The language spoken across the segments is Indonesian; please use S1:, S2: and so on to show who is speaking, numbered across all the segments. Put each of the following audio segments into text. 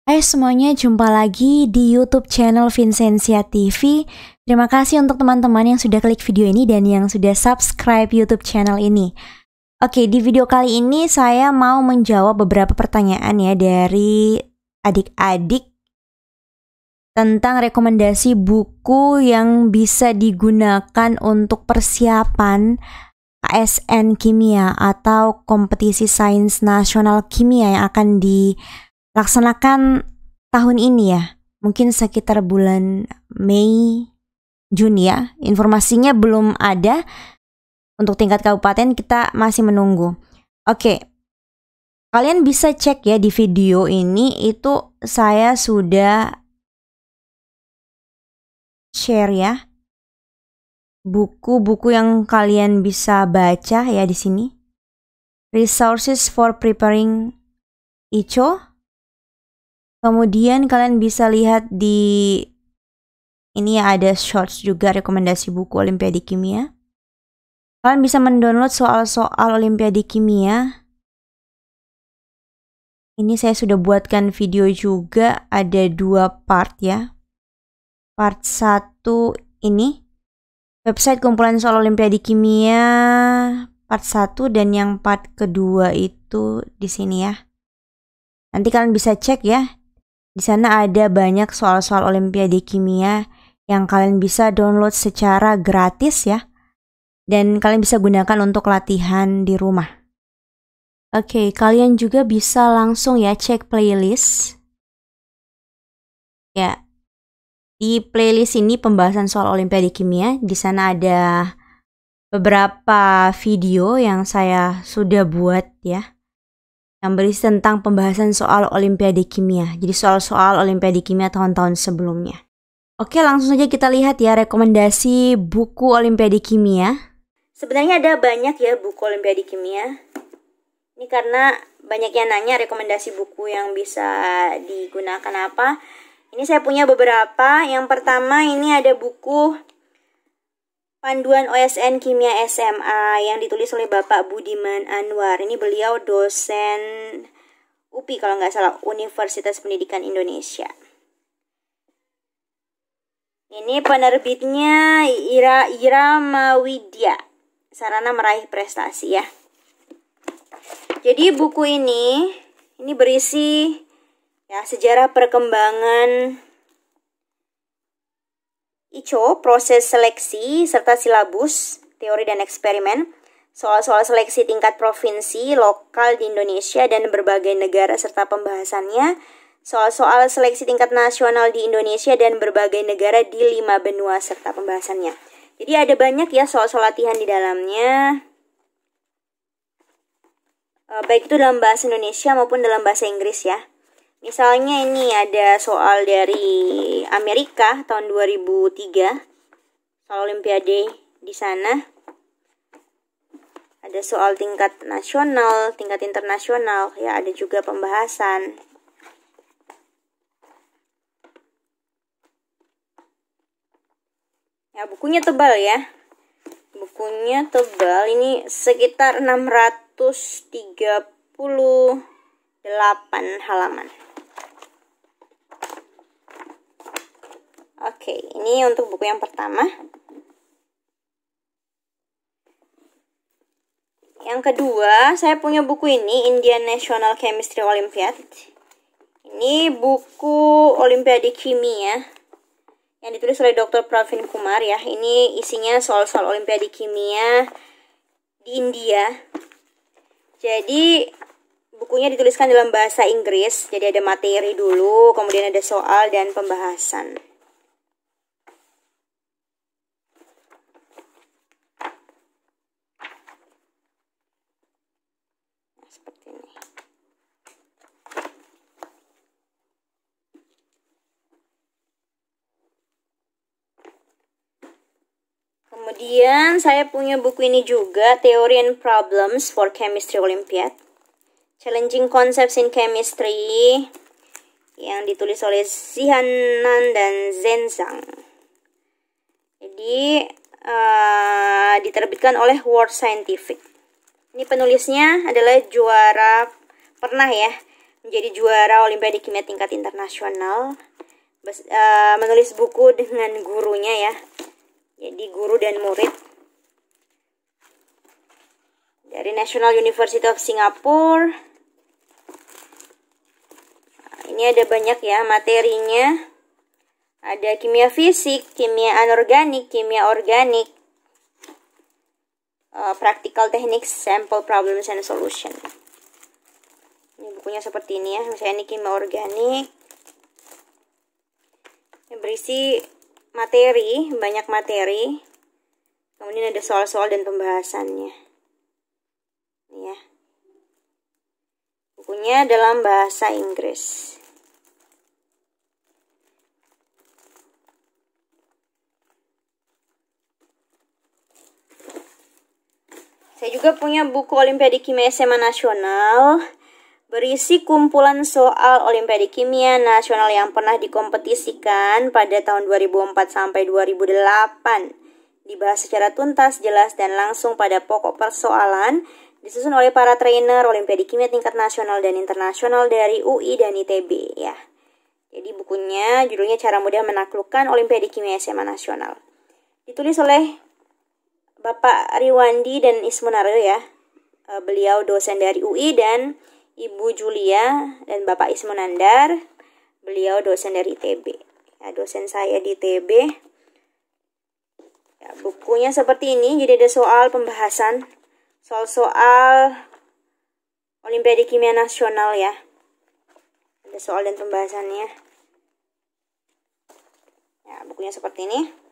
S1: Hai semuanya, jumpa lagi di YouTube channel Vincentia TV. Terima kasih untuk teman-teman yang sudah klik video ini dan yang sudah subscribe YouTube channel ini. Oke, di video kali ini saya mau menjawab beberapa pertanyaan ya dari adik-adik tentang rekomendasi buku yang bisa digunakan untuk persiapan KSN Kimia atau Kompetisi Sains Nasional Kimia yang akan dilaksanakan tahun ini ya. Mungkin sekitar bulan Mei, Juni ya. Informasinya belum ada. Untuk tingkat kabupaten kita masih menunggu. Oke. Kalian bisa cek ya di video ini, itu saya sudah share ya buku-buku yang kalian bisa baca ya di sini. Resources for preparing ICO. Kemudian kalian bisa lihat di ini ya, ada shorts juga rekomendasi buku Olimpiade Kimia. Kalian bisa mendownload soal-soal Olimpiade Kimia. Ini saya sudah buatkan video juga, ada 2 part ya. Part 1 ini website kumpulan soal Olimpiade Kimia part 1, dan yang part kedua itu di sini ya. Nanti kalian bisa cek ya. Di sana ada banyak soal-soal Olimpiade Kimia yang kalian bisa download secara gratis ya. Dan kalian bisa gunakan untuk latihan di rumah. Oke, kalian juga bisa langsung ya cek playlist. Ya. Di playlist ini pembahasan soal Olimpiade Kimia. Di sana ada beberapa video yang saya sudah buat ya, yang berisi tentang pembahasan soal Olimpiade Kimia. Jadi soal-soal Olimpiade Kimia tahun-tahun sebelumnya. Oke, langsung saja kita lihat ya rekomendasi buku Olimpiade Kimia. Sebenarnya ada banyak ya buku Olimpiade Kimia. Ini karena banyak yang nanya rekomendasi buku yang bisa digunakan apa. Ini saya punya beberapa. Yang pertama ini ada buku Panduan OSN Kimia SMA yang ditulis oleh Bapak Budiman Anwar. Ini beliau dosen UPI kalau nggak salah, Universitas Pendidikan Indonesia. Ini penerbitnya Irama Widya, Sarana Meraih Prestasi ya. Jadi buku ini berisi ya sejarah perkembangan ICO, proses seleksi, serta silabus, teori dan eksperimen, soal-soal seleksi tingkat provinsi, lokal di Indonesia dan berbagai negara serta pembahasannya, soal-soal seleksi tingkat nasional di Indonesia dan berbagai negara di 5 benua serta pembahasannya. Jadi ada banyak ya soal-soal latihan di dalamnya, baik itu dalam bahasa Indonesia maupun dalam bahasa Inggris ya. Misalnya ini ada soal dari Amerika tahun 2003, soal Olimpiade di sana. Ada soal tingkat nasional, tingkat internasional, ya ada juga pembahasan. Ya bukunya tebal ya. Bukunya tebal, ini sekitar 638 halaman. Oke, ini untuk buku yang pertama. Yang kedua, saya punya buku ini, Indian National Chemistry Olympiad. Ini buku Olimpiade Kimia yang ditulis oleh Dr. Pravin Kumar ya. Ini isinya soal-soal Olimpiade Kimia di India. Jadi bukunya dituliskan dalam bahasa Inggris. Jadi ada materi dulu, kemudian ada soal dan pembahasan. Seperti ini. Kemudian saya punya buku ini juga, Theory and Problems for Chemistry Olympiad, Challenging Concepts in Chemistry, yang ditulis oleh Zihanan dan Zenzang. Jadi diterbitkan oleh World Scientific. Ini penulisnya adalah juara pernah ya menjadi juara Olimpiade Kimia tingkat internasional. Menulis buku dengan gurunya ya. Jadi guru dan murid. Dari National University of Singapore. Nah, ini ada banyak ya materinya. Ada kimia fisik, kimia anorganik, kimia organik, practical techniques, sample problems and solution. Ini bukunya seperti ini ya. Misalnya ini kimia organik. Ini berisi materi, banyak materi. Kemudian ada soal-soal dan pembahasannya. Ini ya. Bukunya dalam bahasa Inggris. Saya juga punya buku Olimpiade Kimia SMA Nasional, berisi kumpulan soal Olimpiade Kimia Nasional yang pernah dikompetisikan pada tahun 2004 sampai 2008. Dibahas secara tuntas, jelas, dan langsung pada pokok persoalan, disusun oleh para trainer Olimpiade Kimia tingkat nasional dan internasional dari UI dan ITB ya. Jadi bukunya judulnya Cara Mudah Menaklukkan Olimpiade Kimia SMA Nasional. Ditulis oleh Bapak Riwandi dan Ismunaryo ya. Beliau dosen dari UI dan Ibu Julia dan Bapak Ismunandar. Beliau dosen dari ITB. Ya, dosen saya di ITB. Ya, bukunya seperti ini. Jadi ada soal pembahasan. Soal-soal Olimpiade Kimia Nasional ya. Ada soal dan pembahasannya. Ya, bukunya seperti ini.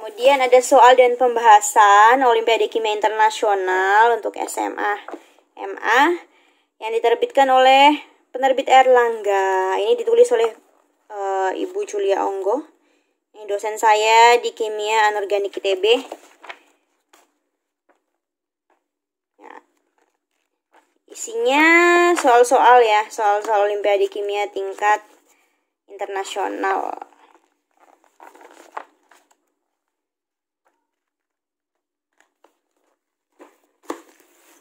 S1: Kemudian ada soal dan pembahasan Olimpiade Kimia Internasional untuk SMA MA yang diterbitkan oleh penerbit Erlangga. Ini ditulis oleh Ibu Julia Onggo. Ini dosen saya di Kimia Anorganik ITB. Ya. Isinya soal-soal ya, soal-soal Olimpiade Kimia tingkat internasional.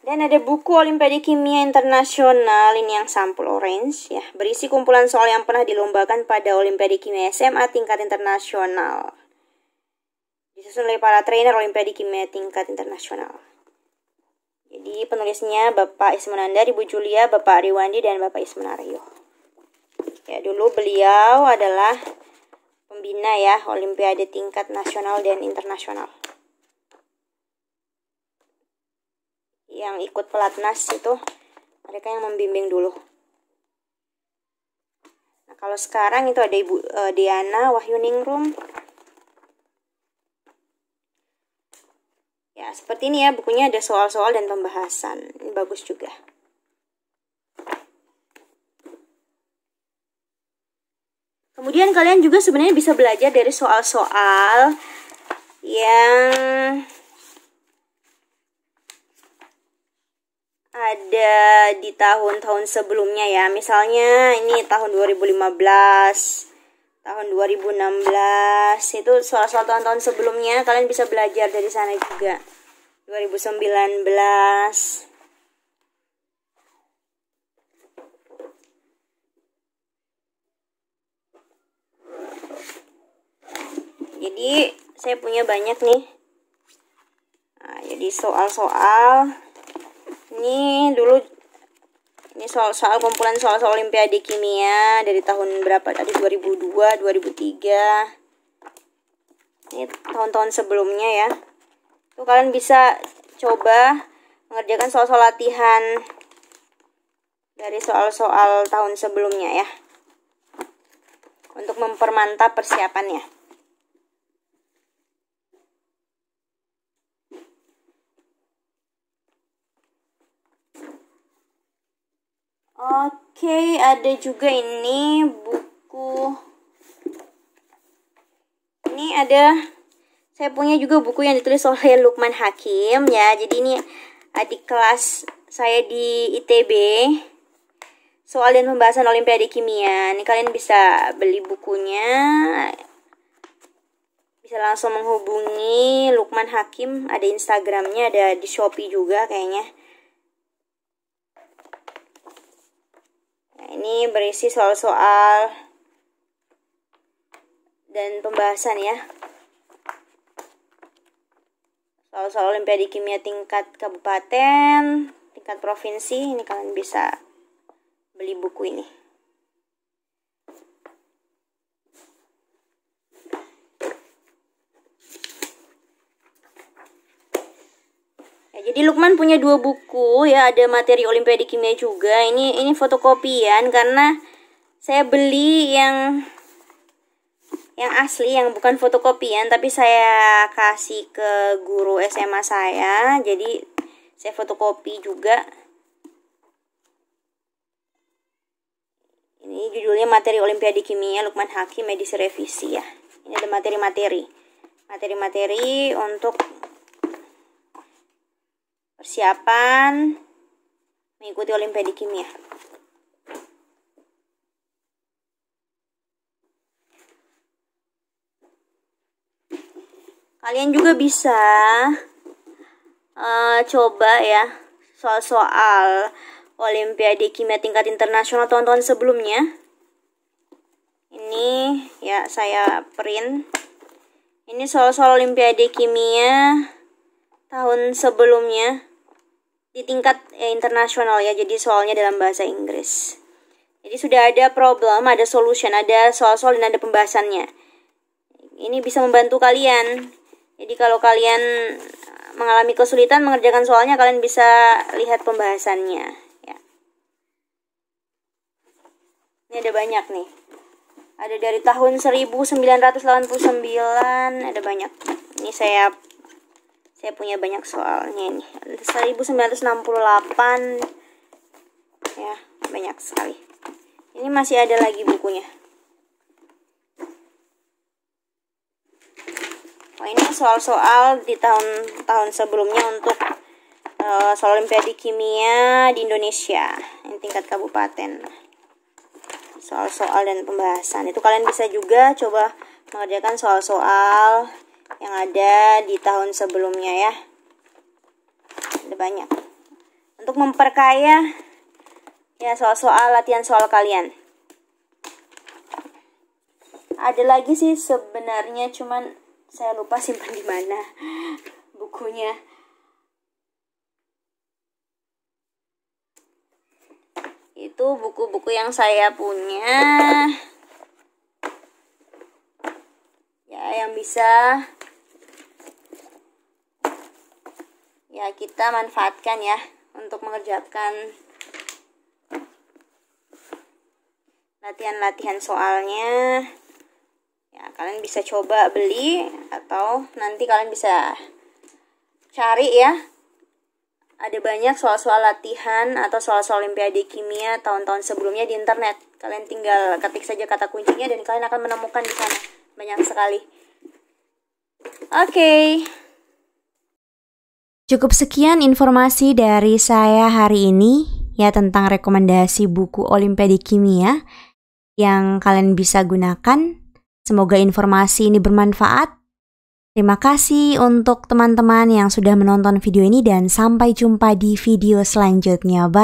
S1: Dan ada buku Olimpiade Kimia Internasional, ini yang sampul orange ya, berisi kumpulan soal yang pernah dilombakan pada Olimpiade Kimia SMA tingkat internasional. Disusun oleh para trainer Olimpiade Kimia tingkat internasional. Jadi penulisnya Bapak Ismunandar, Ibu Julia, Bapak Riwandi, dan Bapak Ismunaryo. Ya, dulu beliau adalah pembina ya Olimpiade tingkat nasional dan internasional. Yang ikut pelatnas itu mereka yang membimbing dulu. Nah, kalau sekarang itu ada Ibu Diana Wahyuningrum. Ya, seperti ini ya, bukunya ada soal-soal dan pembahasan. Ini bagus juga. Kemudian kalian juga sebenarnya bisa belajar dari soal-soal yang ada di tahun-tahun sebelumnya ya. Misalnya ini tahun 2015, tahun 2016, itu soal-soal tahun-tahun sebelumnya kalian bisa belajar dari sana juga. 2019. Jadi saya punya banyak nih. Nah, jadi soal-soal ini dulu, ini soal-soal kumpulan soal-soal Olimpiade Kimia dari tahun berapa tadi, 2002, 2003. Ini tahun-tahun sebelumnya ya. Tuh kalian bisa coba mengerjakan soal-soal latihan dari soal-soal tahun sebelumnya ya. Untuk mempermantap persiapannya. Oke, ada juga ini buku. Ini ada, saya punya juga buku yang ditulis oleh Lukman Hakim ya. Jadi ini adik kelas saya di ITB. Soal dan pembahasan Olimpiade Kimia. Ini kalian bisa beli bukunya. Bisa langsung menghubungi Lukman Hakim. Ada Instagramnya, ada di Shopee juga kayaknya. ini berisi soal-soal dan pembahasan ya. Soal-soal Olimpiade Kimia tingkat kabupaten, tingkat provinsi. Ini kalian bisa beli buku ini. Jadi Lukman punya 2 buku ya, ada materi Olimpiade Kimia juga. Ini fotokopian karena saya beli yang asli, yang bukan fotokopian, tapi saya kasih ke guru SMA saya. Jadi saya fotokopi juga. Ini judulnya materi Olimpiade Kimia Lukman Hakim edisi revisi ya. Ini ada materi-materi untuk persiapan mengikuti Olimpiade Kimia. Kalian juga bisa coba ya soal-soal Olimpiade Kimia tingkat internasional tahun-tahun sebelumnya. Ini ya saya print. Ini soal-soal Olimpiade Kimia tahun sebelumnya di tingkat internasional ya, jadi soalnya dalam bahasa Inggris. Jadi sudah ada problem, ada solution, ada soal-soal dan ada pembahasannya. Ini bisa membantu kalian. Jadi kalau kalian mengalami kesulitan mengerjakan soalnya, kalian bisa lihat pembahasannya ya. Ini ada banyak nih. Ada dari tahun 1989, ada banyak. Ini saya punya banyak soalnya ini. 1968 ya, banyak sekali. Ini masih ada lagi bukunya. Oh, ini soal-soal di tahun sebelumnya untuk soal Olimpiade Kimia di Indonesia. Ini tingkat kabupaten. Soal-soal dan pembahasan. Itu kalian bisa juga coba mengerjakan soal-soal yang ada di tahun sebelumnya ya. Ada banyak. Untuk memperkaya ya soal-soal, latihan soal kalian. Ada lagi sih sebenarnya, cuman saya lupa simpan di mana bukunya. Itu buku-buku yang saya punya. Ya, yang bisa ya kita manfaatkan ya untuk mengerjakan latihan-latihan soalnya. Ya, kalian bisa coba beli atau nanti kalian bisa cari ya. Ada banyak soal-soal latihan atau soal-soal Olimpiade Kimia tahun-tahun sebelumnya di internet. Kalian tinggal ketik saja kata kuncinya dan kalian akan menemukan di sana. Banyak sekali. Oke.
S2: Cukup sekian informasi dari saya hari ini ya tentang rekomendasi buku Olimpiade Kimia yang kalian bisa gunakan. Semoga informasi ini bermanfaat. Terima kasih untuk teman-teman yang sudah menonton video ini dan sampai jumpa di video selanjutnya. Bye.